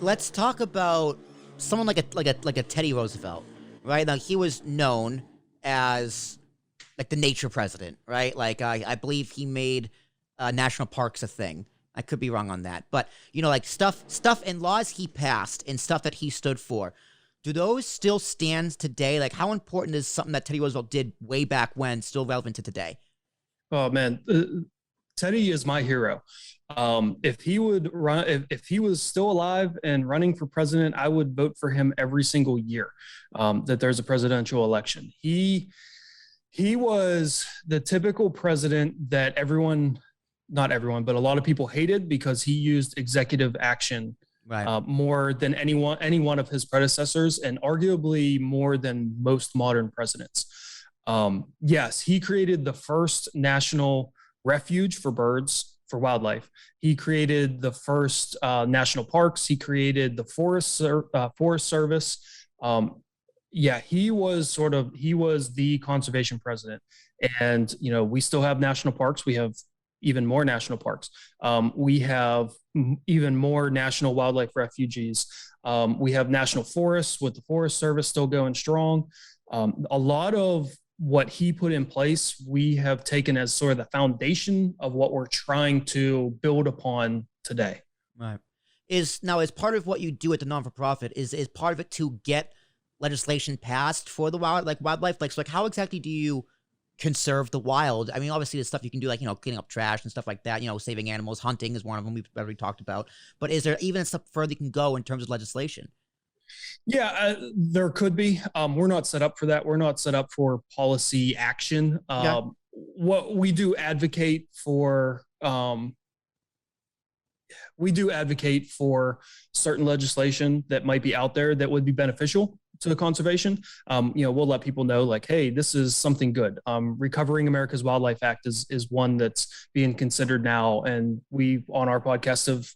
let's talk about someone like a Teddy Roosevelt, right? Now he was known as like the nature president, right? Like I believe he made national parks a thing. I could be wrong on that, but like stuff and laws he passed and stuff that he stood for. Do those still stand today? Like, how important is something that Teddy Roosevelt did way back when still relevant to today? Oh man, Teddy is my hero. If he would run, if he was still alive and running for president, I would vote for him every single year that there's a presidential election. He was the typical president that not everyone, but a lot of people hated because he used executive action Right. more than any one of his predecessors, and arguably more than most modern presidents. Yes, he created the first national refuge for birds, for wildlife. He created the first national parks. He created the Forest Service. Yeah, he was the conservation president. And, we still have national parks. We have even more national parks. We have even more national wildlife refuges. We have national forests with the Forest Service still going strong. A lot of what he put in place, we have taken as sort of the foundation of what we're trying to build upon today. Right. Is part of what you do at the non-for-profit is part of it to get legislation passed for the wildlife? Like, so how exactly do you conserve the wild? I mean, obviously there's stuff you can do, like, cleaning up trash and stuff like that, saving animals, hunting is one of them we've already talked about. But is there even a step further you can go in terms of legislation? Yeah, there could be. We're not set up for that. We're not set up for policy action. What we do advocate for, certain legislation that might be out there that would be beneficial to the conservation. We'll let people know, like, hey, this is something good. Recovering America's Wildlife Act is one that's being considered now, and we on our podcast have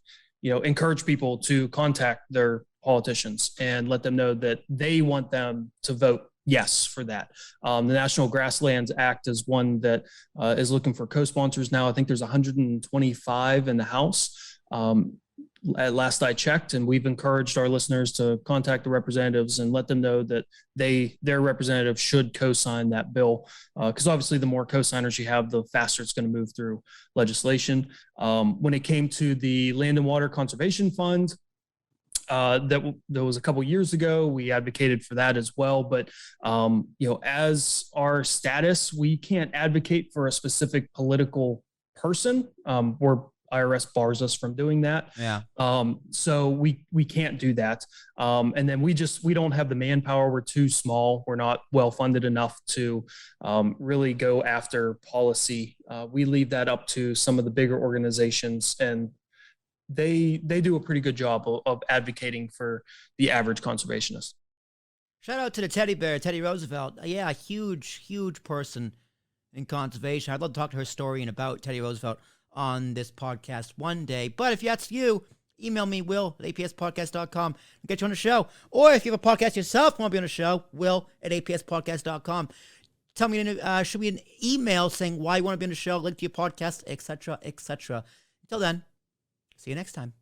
encourage people to contact their politicians and let them know that they want them to vote yes for that. The National Grasslands Act is one that is looking for co-sponsors now. I think there's 125 in the House. At last I checked, and we've encouraged our listeners to contact the representatives and let them know that their representative should co-sign that bill, because obviously the more co-signers you have, the faster it's going to move through legislation. When it came to the Land and Water Conservation Fund, that was a couple years ago, we advocated for that as well. But as our status, we can't advocate for a specific political person. IRS bars us from doing that. Yeah. So we can't do that. And then we don't have the manpower. We're too small. We're not well funded enough to really go after policy. We leave that up to some of the bigger organizations, and they do a pretty good job of advocating for the average conservationist. Shout out to the teddy bear, Teddy Roosevelt. Yeah, a huge person in conservation. I'd love to talk to her story and about Teddy Roosevelt on this podcast one day. But if that's you, email me, will@apspodcast.com, and get you on the show. Or if you have a podcast yourself, want to be on the show, will@apspodcast.com. Tell me, shoot me an email saying why you want to be on the show, link to your podcast, etc., etc. Until then, see you next time.